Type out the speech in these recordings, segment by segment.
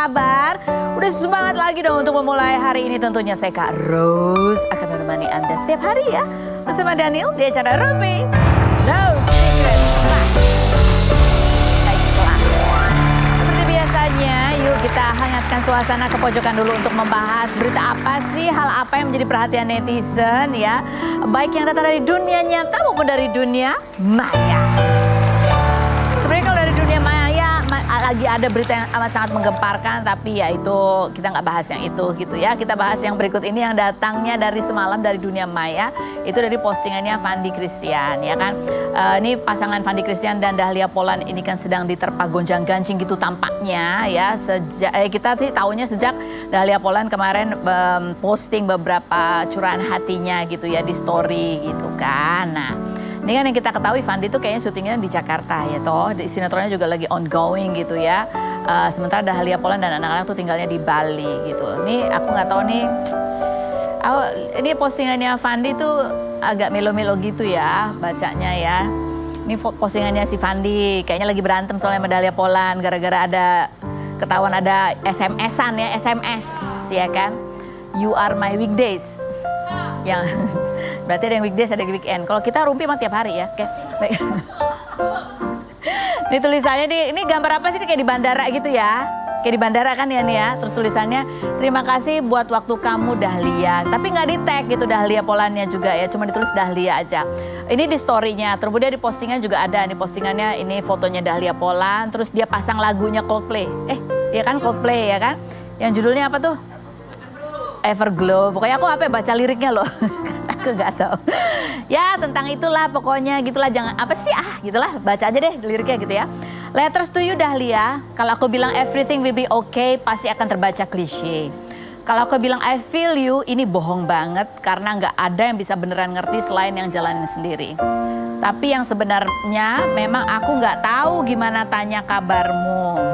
kabar? Udah semangat lagi dong untuk memulai hari ini tentunya saya Kak Rose akan menemani Anda setiap hari ya. Bersama Daniel di acara Ruby No Secret. Baiklah. Seperti biasanya yuk kita hangatkan suasana ke pojokan dulu untuk membahas berita apa sih, hal apa yang menjadi perhatian netizen ya. Baik yang datang dari dunia nyata maupun dari dunia maya. Sebenarnya kalau dari dunia maya lagi ada berita yang amat sangat menggemparkan, tapi ya itu kita nggak bahas yang itu gitu ya. Kita bahas yang berikut ini yang datangnya dari semalam dari dunia maya. Itu dari postingannya Fandi Christian ya kan. Ini pasangan Fandi Christian dan Dahlia Poland ini kan sedang diterpa gonjang-ganjing gitu tampaknya ya. Kita sih tahunya sejak Dahlia Poland kemarin posting beberapa curahan hatinya gitu ya di story gitu kan. Nah, ini kan yang kita ketahui Fandi tuh kayaknya syutingnya di Jakarta ya toh. Sinetronnya juga lagi ongoing gitu ya. Sementara Dahlia Poland dan anak-anak tuh tinggalnya di Bali gitu. Ini aku nggak tahu nih. Ini postingannya Fandi tuh agak melo-melo gitu ya bacanya ya. Ini postingannya si Fandi kayaknya lagi berantem soalnya sama Dahlia Poland gara-gara ada ketahuan ada SMS-an ya, SMS ya kan. You are my weekdays. Yang berarti ada yang weekdays ada yang weekend. Kalau kita rumpi mah tiap hari ya. Oke. Baik. Ini tulisannya ini gambar apa sih kayak di bandara gitu ya. Kayak di bandara kan ya nih ya. Terus tulisannya terima kasih buat waktu kamu Dahlia. Tapi nggak di tag gitu Dahlia Polandnya juga ya. Cuma ditulis Dahlia aja. Ini di story-nya. Kemudian di postingan juga ada. Nih postingannya ini fotonya Dahlia Poland. Terus dia pasang lagunya Coldplay. Ya kan Coldplay ya kan. Yang judulnya apa tuh? Everglow. Pokoknya aku apa baca liriknya loh. Aku gak tahu. Ya tentang itulah pokoknya gitulah, jangan apa sih gitulah, baca aja deh liriknya gitu ya. Letters to you Dahlia, kalau aku bilang everything will be okay pasti akan terbaca klise. Kalau aku bilang I feel you, ini bohong banget karena gak ada yang bisa beneran ngerti selain yang jalanin sendiri. Tapi yang sebenarnya memang aku gak tahu gimana tanya kabarmu.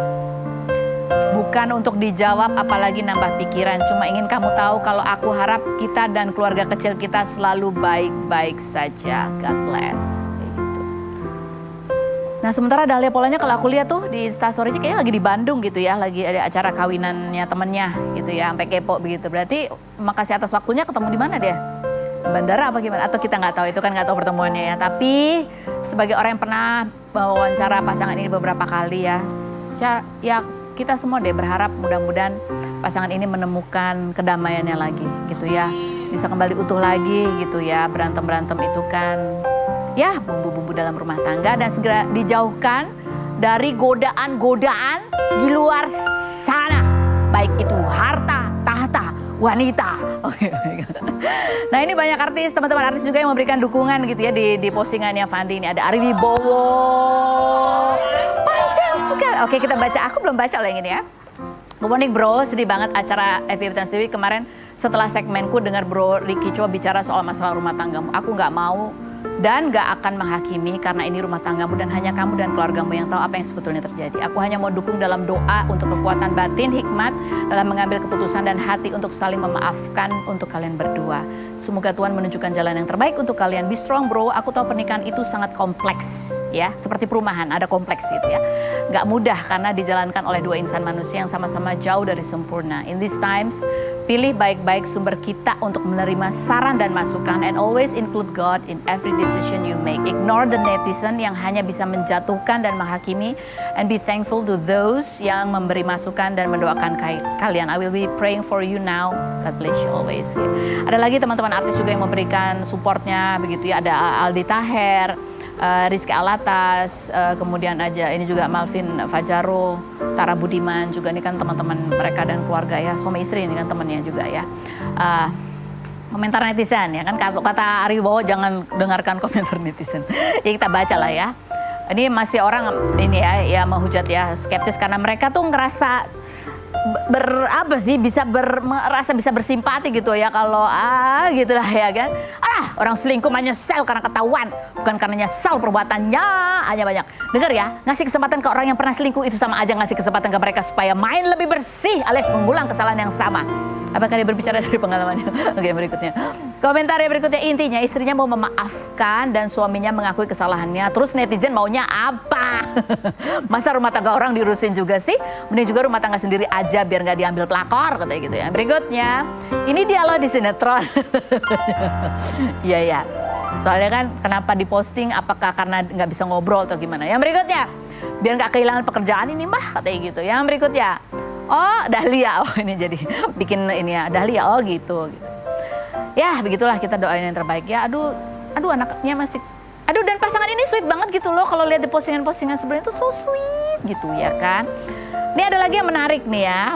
Bukan untuk dijawab apalagi nambah pikiran. Cuma ingin kamu tahu kalau aku harap kita dan keluarga kecil kita selalu baik-baik saja. God bless. Gitu. Nah sementara Dahlia Polandnya kalau aku lihat tuh di instastory kayaknya lagi di Bandung gitu ya. Lagi ada acara kawinannya temennya gitu ya. Sampai kepo begitu. Berarti makasih atas waktunya, ketemu di mana dia? Bandara apa gimana? Atau kita nggak tahu, itu kan nggak tahu pertemuannya ya. Tapi sebagai orang yang pernah wawancara pasangan ini beberapa kali ya. Kita semua deh berharap mudah-mudahan pasangan ini menemukan kedamaiannya lagi gitu ya. Bisa kembali utuh lagi gitu ya. Berantem-berantem itu kan ya bumbu-bumbu dalam rumah tangga. Dan segera dijauhkan dari godaan-godaan di luar sana. Baik itu harta, tahta, wanita. Nah ini banyak artis, teman-teman artis juga yang memberikan dukungan gitu ya di postingannya Fandi ini. Ada Ari Wibowo. Panjang sekali. Oke kita baca, aku belum baca loh yang ini ya. Good morning bro, sedih banget acara FYP Trans TV kemarin setelah segmenku dengar bro Ricky Chua bicara soal masalah rumah tanggamu. Aku gak mau dan gak akan menghakimi karena ini rumah tanggamu dan hanya kamu dan keluargamu yang tahu apa yang sebetulnya terjadi. Aku hanya mau dukung dalam doa untuk kekuatan batin, hikmat dalam mengambil keputusan dan hati untuk saling memaafkan untuk kalian berdua. Semoga Tuhan menunjukkan jalan yang terbaik untuk kalian. Be strong bro, aku tahu pernikahan itu sangat kompleks ya. Seperti perumahan, ada kompleks gitu ya. Gak mudah karena dijalankan oleh dua insan manusia yang sama-sama jauh dari sempurna. In these times, pilih baik-baik sumber kita untuk menerima saran dan masukan and always include God in every decision you make. Ignore the netizen yang hanya bisa menjatuhkan dan menghakimi and be thankful to those yang memberi masukan dan mendoakan kalian. I will be praying for you now. God bless you always. Ada lagi teman-teman artis juga yang memberikan supportnya begitu ya. Ada Aldi Taher, Rizky Alatas, kemudian aja ini juga Malvin Fajaro, Tara Budiman juga ini kan teman-teman mereka dan keluarga ya, suami istri ini kan temannya juga ya. Komentar netizen ya kan, kata Ari Wibowo jangan dengarkan komentar netizen. Ya kita baca lah ya. Ini masih orang ini ya menghujat ya, skeptis karena mereka tuh ngerasa merasa bisa bersimpati gitu ya kalau gitulah ya kan. Orang selingkuh mah nyesel karena ketahuan, bukan karena nyesel perbuatannya. Hanya banyak. Dengar ya, ngasih kesempatan ke orang yang pernah selingkuh itu sama aja ngasih kesempatan ke mereka supaya main lebih bersih alias mengulang kesalahan yang sama. Apakah dia berbicara dari pengalamannya? Oke, berikutnya. Komentar berikutnya, intinya istrinya mau memaafkan dan suaminya mengakui kesalahannya. Terus netizen maunya apa? Masa rumah tangga orang diurusin juga sih? Mending juga rumah tangga sendiri aja biar nggak diambil pelakor katanya gitu ya. Berikutnya, ini dia loh di sinetron. Iya ya. Soalnya kan kenapa diposting? Apakah karena nggak bisa ngobrol atau gimana? Yang berikutnya, biar nggak kehilangan pekerjaan ini mah katanya gitu. Yang berikutnya, oh Dahlia, oh ini jadi bikin ini ya Dahlia, oh gitu. Ya begitulah, kita doain yang terbaik ya. Aduh anaknya masih, aduh dan pasangan ini sweet banget gitu loh. Kalau lihat di postingan-postingan sebelumnya itu so sweet gitu ya kan. Ini ada lagi yang menarik nih ya.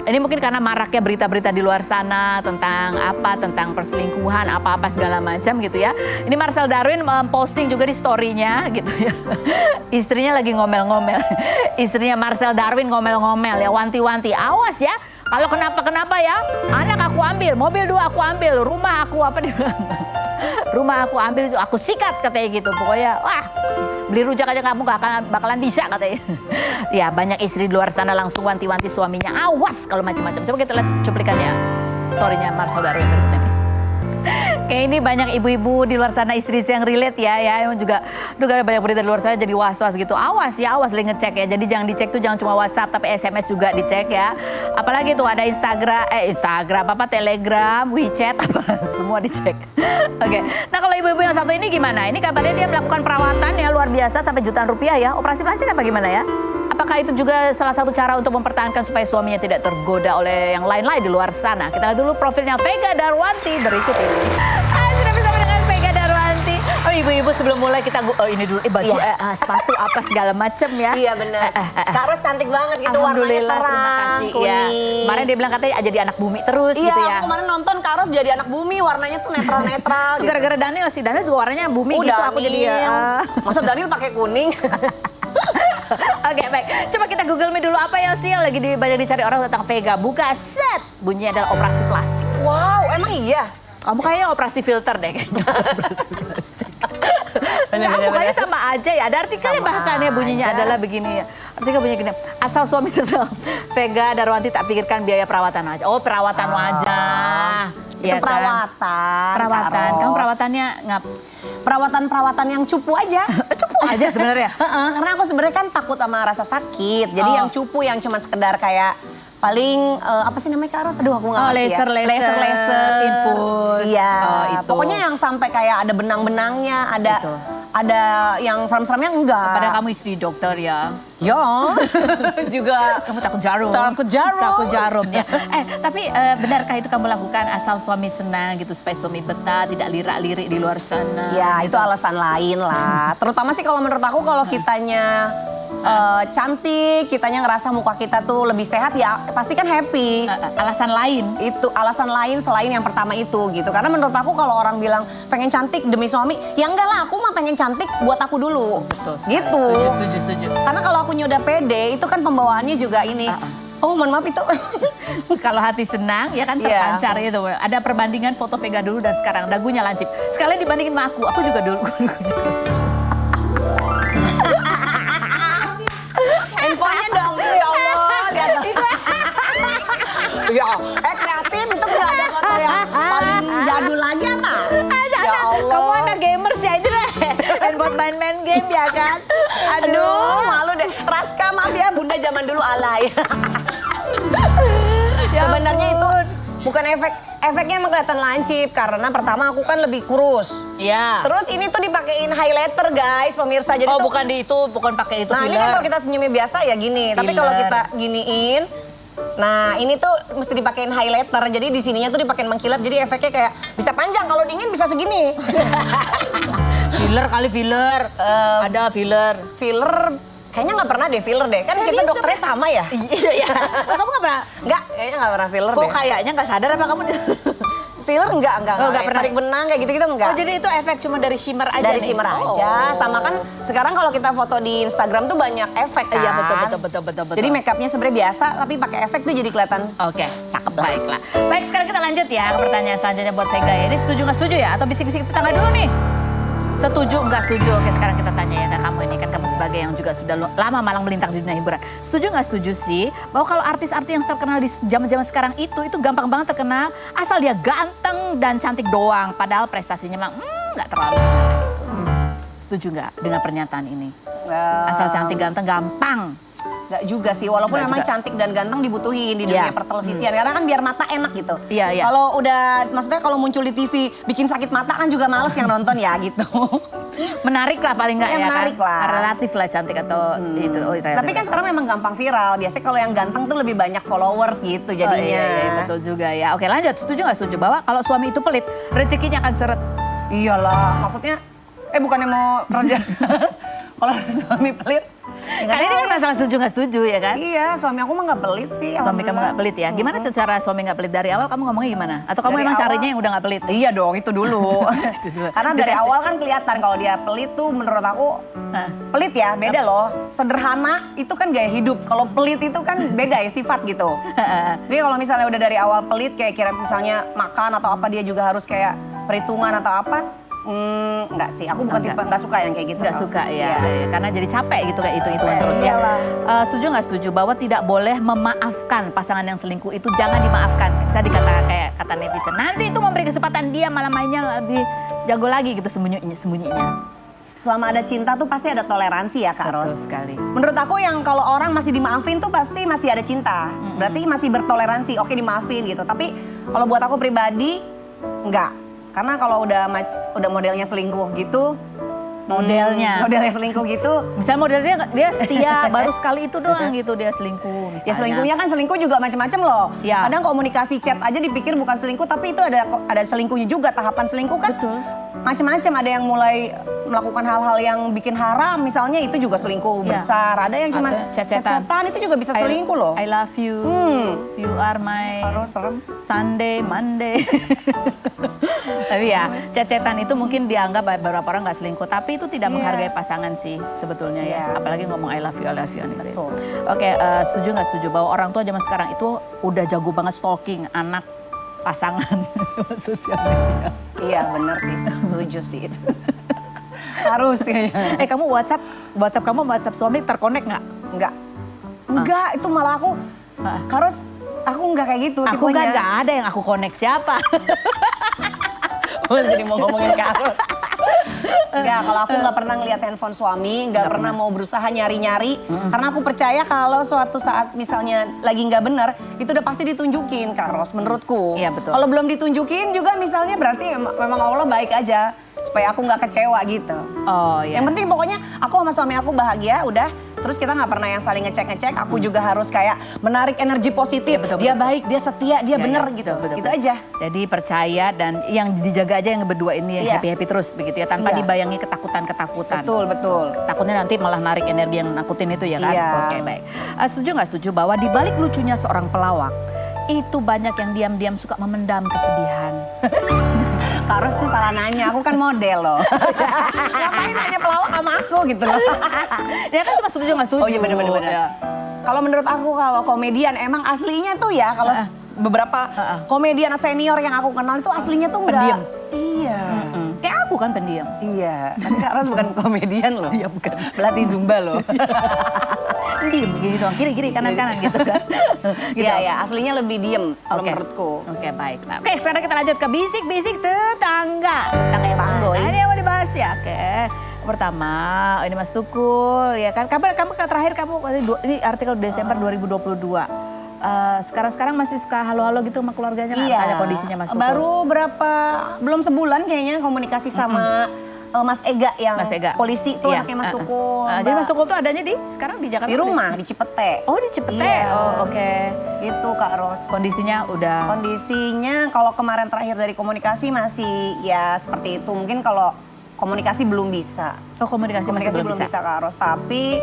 Ini mungkin karena maraknya berita-berita di luar sana tentang perselingkuhan apa-apa segala macam gitu ya. Ini Marcel Darwin posting juga di story-nya gitu ya. Istrinya lagi ngomel-ngomel. Istrinya Marcel Darwin ngomel-ngomel ya, wanti-wanti. Awas ya. Kalau kenapa-kenapa ya, anak aku ambil, mobil 2 aku ambil, rumah aku apa nih? Rumah aku ambil, aku sikat katanya gitu. Pokoknya wah, beli rujak aja kamu gak bakalan bisa katanya. Ya banyak istri di luar sana langsung wanti-wanti suaminya, awas kalau macam-macam. Coba kita lihat cuplikannya, story-nya Marcel Darwin berikutnya. Kayak ini banyak ibu-ibu di luar sana istri yang relate ya emang juga banyak berita di luar sana jadi was-was gitu. Awas lagi ngecek ya. Jadi jangan dicek tuh jangan cuma WhatsApp tapi SMS juga dicek ya. Apalagi tuh ada Instagram Telegram, WeChat semua dicek. Oke. Nah kalau ibu-ibu yang satu ini gimana? Ini kabarnya dia melakukan perawatan ya luar biasa sampai jutaan rupiah ya. Operasi plastik apa gimana ya? Apakah itu juga salah satu cara untuk mempertahankan supaya suaminya tidak tergoda oleh yang lain-lain di luar sana? Kita lihat dulu profilnya Vega Darwanti berikut ini. Sudah bersama dengan Vega Darwanti. Oh ibu-ibu sebelum mulai kita ini dulu baju sepatu apa segala macam ya. Iya benar. Kak Ros cantik banget gitu, warnanya terang, kuning. Ya. Kemarin dia bilang katanya jadi anak bumi terus gitu ya. Iya, kemarin nonton Kak Ros jadi anak bumi, warnanya tuh netral-netral. Gitu. Gara-gara Daniel sih, Daniel juga warnanya bumi gitu. Daniel. Aku jadi Masa Daniel pakai kuning? Oke, baik. Coba kita Google Me dulu apa yang sih yang lagi banyak dicari orang tentang Vega. Buka set. Bunyinya adalah operasi plastik. Wow, emang iya? Kamu kayaknya operasi filter deh kayaknya. Operasi plastik. Enggak, mukanya sama aja ya. Ada artikelnya bahkan ya bunyinya adalah begini ya. Artikel bunyinya gini. Asal suami senang, Vega Darwanti tak pikirkan biaya perawatan wajah. Oh, perawatan wajah. Itu perawatan. Perawatan. Kamu perawatannya Perawatan yang cupu aja. Cupu aja sebenarnya. Karena aku sebenarnya kan takut sama rasa sakit. Jadi yang cupu yang cuma sekedar kayak paling apa sih namanya Kak Ros? Aduh aku nggak ngerti laser, infus. Iya. Itu. Pokoknya yang sampai kayak ada benang-benangnya, ada yang serem-seremnya enggak. Padahal kamu istri dokter ya. Ya. Juga kamu takut jarum. Takut jarum ya. Tapi benarkah itu kamu lakukan asal suami senang gitu supaya suami betah, tidak lirak-lirik di luar sana? Ya, itu alasan lain lah. Terutama sih kalau menurut aku kalau kitanya cantik, kitanya ngerasa muka kita tuh lebih sehat ya pasti kan happy. Alasan lain? Itu alasan lain selain yang pertama itu gitu. Karena menurut aku kalau orang bilang pengen cantik demi suami, ya enggak lah aku mah pengen cantik buat aku dulu. Betul. Gitu. Setuju. Karena kalau aku udah pede itu kan pembawaannya juga ini. Oh mohon maaf itu. Kalau hati senang ya kan terpancar itu. Ada perbandingan foto Vega dulu dan sekarang dagunya lancip. Sekalian dibandingin sama aku juga dulu. Handphonenya dong, ya Allah. Ya, kreatif itu punya ada foto yang paling jadul lagi apa? Ya Allah. Kamu anak gamers ya itu deh. Buat main-main game ya kan? Aduh, malu deh. Raska maaf ya, Bunda zaman dulu alay. Sebenarnya itu bukan efeknya emang kelihatan lancip karena pertama aku kan lebih kurus. Iya. Terus ini tuh dipakein highlighter guys, pemirsa. Jadi bukan pakai itu nah, filler. ini kan kalau kita senyumnya biasa ya gini, tapi kalau kita giniin nah, ini tuh mesti dipakein highlighter. Jadi di sininya tuh dipakein mengkilap. Jadi efeknya kayak bisa panjang, kalau dingin bisa segini. Filler kali filler. Ada filler. Filler kayaknya nggak pernah deh filler deh. Kan kita dokternya sama ya? Iya. Kamu nggak pernah? Nggak, kayaknya nggak pernah filler deh. Kok kayaknya nggak sadar apa kamu? Filler enggak. Pernah. Tarik benang kayak gitu-gitu enggak. Oh jadi itu efek cuma dari shimmer aja dari nih? shimmer aja. Sama kan sekarang kalau kita foto di Instagram tuh banyak efek kan. Iya betul. Jadi make upnya sebenarnya biasa tapi pakai efek tuh jadi kelihatan Oke. cakep lah. Baiklah. Baik sekarang kita lanjut ya ke pertanyaan selanjutnya buat Vega ya. Ini setuju nggak setuju ya? Atau bisik-bisik tetangga dulu nih? Setuju nggak setuju? Oke, sekarang kita tanya ya ke kamu ini kan, kamu sebagai yang juga sudah lama malang melintang di dunia hiburan. Setuju nggak setuju sih bahwa kalau artis-artis yang terkenal di zaman-zaman sekarang itu gampang banget terkenal asal dia ganteng dan cantik doang, padahal prestasinya memang nggak terlalu gitu. Setuju nggak dengan pernyataan ini? Asal cantik ganteng gampang. Nggak juga sih, walaupun Nggak memang juga. cantik dan ganteng dibutuhin di dunia pertelevisian. Karena kan biar mata enak gitu. Iya, iya. Kalau udah, maksudnya kalau muncul di TV bikin sakit mata kan juga males yang nonton ya gitu. Menarik lah paling nggak Ya, ya, menarik kan? lah. Relatif lah cantik atau itu. Oh, Tapi kan sekarang memang gampang viral. Biasanya kalau yang ganteng tuh lebih banyak followers gitu jadinya. iya, betul juga ya. Oke, lanjut. Setuju nggak setuju bahwa kalau suami itu pelit, rezekinya akan seret? Iyalah, maksudnya bukannya mau kerja. Kalau suami pelit. Kan ini kan masalah setuju nggak setuju ya kan? Iya, suami aku mah nggak pelit sih. Suami kamu nggak pelit ya? Gimana cara suami nggak pelit dari awal? Kamu ngomongnya gimana? Atau kamu Dari emang awal- carinya yang udah nggak pelit? Iya dong, itu dulu. Itu dulu. Karena dari awal kan kelihatan kalau dia pelit tuh menurut aku Hah. pelit ya, beda loh. Sederhana itu kan gaya hidup. Kalau pelit itu kan beda ya sifat gitu. Jadi kalau misalnya udah dari awal pelit kayak kira misalnya makan atau apa dia juga harus kayak perhitungan atau apa. Enggak sih, aku bukan tipe nggak suka yang kayak gitu. Nggak suka ya, Iya. karena jadi capek gitu kayak hitung-hitungan terus ya. Iyalah. Setuju nggak setuju bahwa tidak boleh memaafkan pasangan yang selingkuh itu, jangan dimaafkan. Saya kayak kata netizen, nanti itu memberi kesempatan dia malah mainnya lebih jago lagi gitu sembunyinya. Selama ada cinta tuh pasti ada toleransi ya Kak Betul Ros. sekali. Menurut aku yang kalau orang masih dimaafin tuh pasti masih ada cinta. Berarti masih bertoleransi, oke dimaafin gitu. Tapi kalau buat aku pribadi enggak. Karena kalau udah modelnya selingkuh gitu, Modelnya selingkuh gitu, misalnya modelnya dia setia, baru sekali itu doang gitu dia selingkuh misalnya. ya selingkuhnya kan selingkuh juga macam-macam loh. Ya. Kadang komunikasi chat aja dipikir bukan selingkuh, tapi itu ada selingkuhnya juga. Tahapan selingkuh kan Betul. macam-macam. Ada yang mulai melakukan hal-hal yang bikin haram, misalnya itu juga selingkuh Ya. besar. Ada yang cuma Ada chat-chatan. chat-chatan itu juga bisa selingkuh loh. I love you. You are my Harus serem. Sunday, Monday. Tapi ya, chat-chatan itu mungkin dianggap beberapa orang nggak selingkuh, tapi itu tidak Iya. menghargai pasangan sih sebetulnya ya. Iya. Apalagi ngomong I love you gitu. Betul. Oke, setuju nggak setuju bahwa orang tua zaman sekarang itu udah jago banget stalking anak pasangan sosial media. Iya benar sih, setuju sih itu. Harus kayaknya. Kamu WhatsApp kamu sama WhatsApp suami terkonek nggak? Enggak, itu malah aku harus aku enggak kayak gitu Aku tipenya. nggak ada yang aku connect siapa. Jadi mau ngomongin Carlos. Enggak, kalau aku nggak pernah ngeliat handphone suami, nggak pernah mau berusaha nyari-nyari. Karena aku percaya kalau suatu saat misalnya lagi nggak bener, itu udah pasti ditunjukin Carlos menurutku. Iya, betul. Kalau belum ditunjukin juga misalnya berarti memang Allah baik aja. Supaya aku nggak kecewa gitu. Oh iya. Yang penting pokoknya aku sama suami aku bahagia udah. Terus kita nggak pernah yang saling ngecek-ngecek. Aku juga harus kayak menarik energi positif. Ya, betul, dia betul. baik, dia setia, dia Ya, bener ya, gitu. betul, Gitu betul. aja. Jadi percaya dan yang dijaga aja yang berdua ini Iya. happy-happy terus begitu ya, tanpa Iya. dibayangi ketakutan-ketakutan. Betul, betul. Takutnya nanti malah narik energi yang nakutin itu ya kan? Iya. Oke, baik. Setuju nggak setuju bahwa di balik lucunya seorang pelawak itu banyak yang diam-diam suka memendam kesedihan. Kak Ros tuh salah nanya, aku kan model loh. Ngapain nanya pelawak sama aku gitu loh. Ya kan cuma setuju nggak setuju. Oh iya bener-bener. Ya. Kalau menurut aku kalau komedian emang aslinya tuh ya kalau beberapa komedian senior yang aku kenal itu aslinya tuh enggak. Pendiam. Iya. Kayak aku kan pendiam. Iya, tapi Kak Ros bukan komedian loh. Iya, bukan. Pelatih Zumba loh. Diem gini doang, kiri-kiri kanan-kanan gitu kan. Gitu. Iya, ya, aslinya lebih diem kalau Oke. menurutku. Oke, baiklah. Oke, sekarang kita lanjut ke bisik-bisik tetangga. Tetangga yang Tanggoy. mana? Ini yang mau dibahas ya. Oke. Pertama, ini Mas Tukul ya kan. Kamu terakhir ini artikel Desember 2022. Sekarang masih suka halo-halo gitu sama keluarganya nggak? Tanya kondisinya Mas Tukul. Baru belum sebulan kayaknya komunikasi sama Mas Ega yang Mas Ega. polisi tuh Iya. anaknya Mas Tukul. Jadi Mas Tukul tuh adanya sekarang di Jakarta? di rumah di Cipete. Oh, di Cipete. Iya. Oh, oke. Itu Kak Ros. Kondisinya udah Kondisinya kalau kemarin terakhir dari komunikasi masih ya seperti itu. Mungkin kalau komunikasi belum bisa. komunikasi masih belum bisa. Kak Ros. Tapi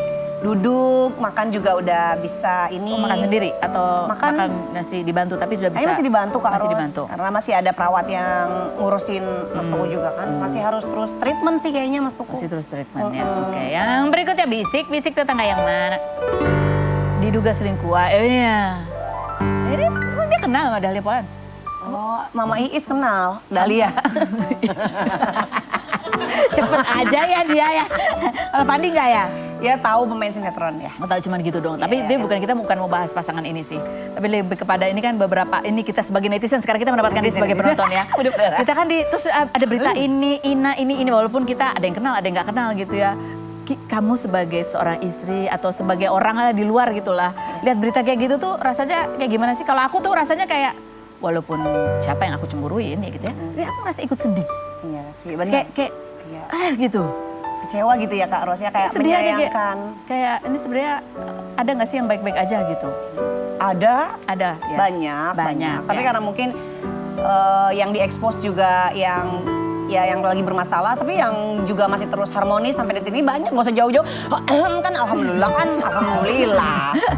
duduk, makan juga udah bisa ini. Makan sendiri atau Makan- masih dibantu tapi sudah bisa? Kayaknya masih dibantu Kak Masih Ros. dibantu. Karena masih ada perawat yang ngurusin Mas Tuku juga kan. Masih harus terus treatment sih kayaknya Mas Tuku. Masih terus treatment ya. Oke, yang berikutnya bisik tetangga yang mana? Diduga selingkuh. Ini ya. Ini dia kenal sama Dahlia Polan. Oh, Mama Iis kenal, Dahlia. Cepet aja ya dia ya. Kalau Fandi nggak ya? Ya tahu pemain sinetron ya. Atau cuma gitu dong. Tapi dia kita bukan mau bahas pasangan ini sih. Tapi lebih kepada ini kan beberapa ini kita sebagai netizen sekarang kita mendapatkan dia sebagai penonton ya. Kita kan terus ada berita ini walaupun kita ada yang kenal ada yang nggak kenal gitu ya. Kamu sebagai seorang istri atau sebagai orang di luar gitulah. Lihat berita kayak gitu tuh rasanya kayak gimana sih? Kalau aku tuh rasanya kayak walaupun siapa yang aku cemburuin ya gitu ya. Tapi aku rasa ikut sedih. Iya sih benar. Kayak gitu. Kecewa gitu ya Kak Ros ya, kayak Sedih aja menyayangkan. kayak ini sebenarnya ada nggak sih yang baik-baik aja gitu? Ada Ya. banyak. Tapi ya. karena mungkin yang diekspos juga yang lagi bermasalah, tapi yang juga masih terus harmonis sampai detik ini banyak. Gak usah jauh-jauh. Kan alhamdulillah.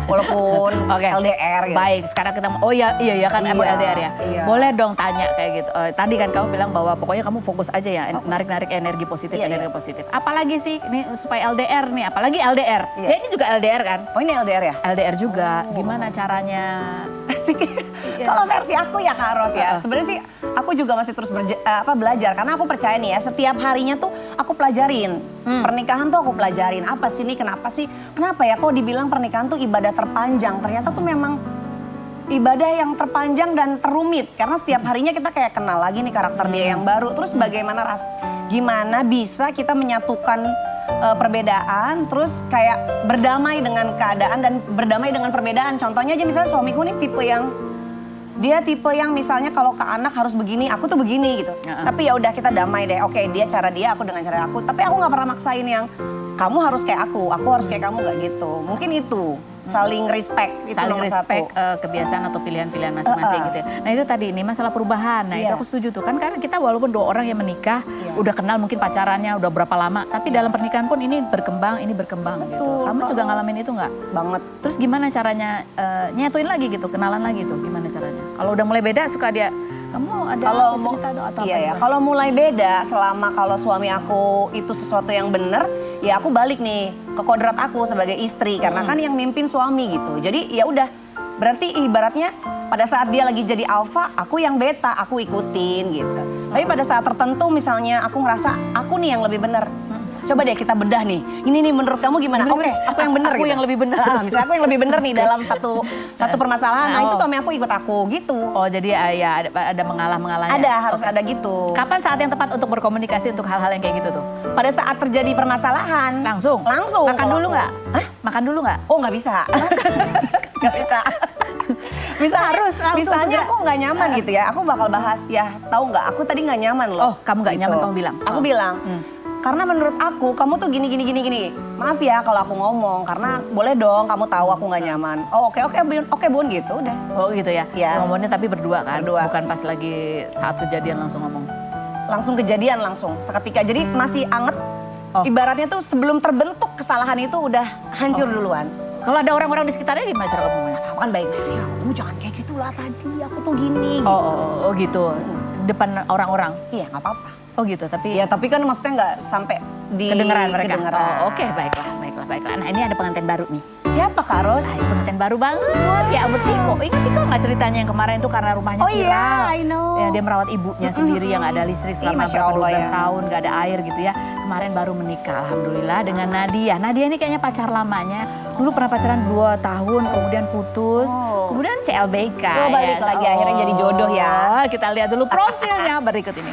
Walaupun LDR gitu. Baik, sekarang kita iya kan Iya, LDR ya. iya. Boleh dong tanya kayak gitu. Tadi kan kamu bilang bahwa pokoknya kamu fokus aja ya, narik-narik energi positif, Iya, positif. Apalagi sih ini supaya LDR nih, apalagi LDR. Iya. Ya ini juga LDR kan? Oh ini LDR ya? LDR juga. Gimana caranya? Kalau versi aku ya Kak Ros ya, sebenarnya sih aku juga masih terus belajar karena aku percaya nih ya setiap harinya tuh aku pelajarin. Pernikahan tuh aku pelajarin apa sih ini, kenapa ya kok dibilang pernikahan tuh ibadah terpanjang, ternyata tuh memang ibadah yang terpanjang dan terumit karena setiap harinya kita kayak kenal lagi nih karakter dia yang baru. Terus gimana bisa kita menyatukan perbedaan, terus kayak berdamai dengan keadaan dan berdamai dengan perbedaan. Contohnya aja misalnya suamiku nih tipe yang misalnya kalau ke anak harus begini, aku tuh begini gitu. Tapi ya udah kita damai deh. Oke, dia cara dia, aku dengan cara aku. Tapi aku nggak pernah maksain yang kamu harus kayak aku harus kayak kamu, nggak gitu. Mungkin itu saling respect itu saling nomor respect satu. kebiasaan atau pilihan-pilihan masing-masing gitu ya. Nah itu tadi ini masalah perubahan. Nah itu aku setuju tuh kan kita walaupun dua orang yang menikah udah kenal mungkin pacarannya udah berapa lama, tapi dalam pernikahan pun ini berkembang gitu. Kamu juga ngalamin itu nggak? Banget. Terus gimana caranya nyatuin lagi gitu, kenalan lagi tuh gimana caranya? Kalau udah mulai beda suka dia kamu ada cerita atau iya ya, kalau mulai beda selama kalau suami aku itu sesuatu yang benar, ya aku balik nih ke kodrat aku sebagai istri karena kan yang mimpin suami gitu. Jadi ya udah, berarti ibaratnya pada saat dia lagi jadi alfa, aku yang beta, aku ikutin gitu. Tapi pada saat tertentu misalnya aku ngerasa aku nih yang lebih benar. Coba deh kita bedah nih. Ini nih menurut kamu gimana? Oke, aku yang benar gitu. Aku yang lebih benar. Misalnya aku yang lebih benar nih dalam satu permasalahan. Nah, itu suami aku ikut aku gitu. Oh, jadi ya ada mengalah-mengalahnya. Ada, harus ada gitu. Kapan saat yang tepat untuk berkomunikasi untuk hal-hal yang kayak gitu tuh? Pada saat terjadi permasalahan. Langsung? Makan dulu nggak? Makan dulu nggak? Oh, nggak bisa. Nggak bisa. Harus langsung misalnya juga. aku nggak nyaman gitu ya, aku bakal bahas ya, tahu nggak? Aku tadi nggak nyaman loh. Oh, kamu nggak nyaman, kamu bilang? Aku bilang. Karena menurut aku kamu tuh gini. Maaf ya kalau aku ngomong karena boleh dong kamu tahu aku nggak nyaman. Oh oke bun gitu udah. Oh gitu ya. Ya. Ngomongnya tapi berdua kan. Berdua. Bukan pas lagi saat kejadian langsung ngomong. Langsung kejadian langsung seketika. Jadi masih anget. Ibaratnya tuh sebelum terbentuk kesalahan itu udah hancur duluan. Kalau ada orang-orang di sekitarnya gimana cara kamu ngomongnya? Aku kan baik-baik. Ya, kamu jangan kayak gitulah tadi. Aku tuh gini. Gitu. Oh gitu. Depan orang-orang. Iya nggak apa-apa. Oh gitu, tapi ya tapi kan maksudnya nggak sampai kedengeran mereka. Kedengeran. Oh, oke, baiklah. Nah ini ada pengantin baru nih. Siapa Kak Ros? Ini pengantin baru banget. Ya ampun Tiko. Ingat Tiko nggak ceritanya yang kemarin itu karena rumahnya viral? Oh iya, I know. Ya, dia merawat ibunya sendiri yang nggak ada listrik selama Masya berapa Allah 12 ya. tahun, nggak ada air gitu ya. Kemarin baru menikah, alhamdulillah dengan Nadia. Nadia ini kayaknya pacar lamanya. Dulu pernah pacaran 2 tahun, kemudian putus, kemudian CLBK. Oh balik lagi akhirnya jadi jodoh ya. Kita lihat dulu profilnya berikut ini.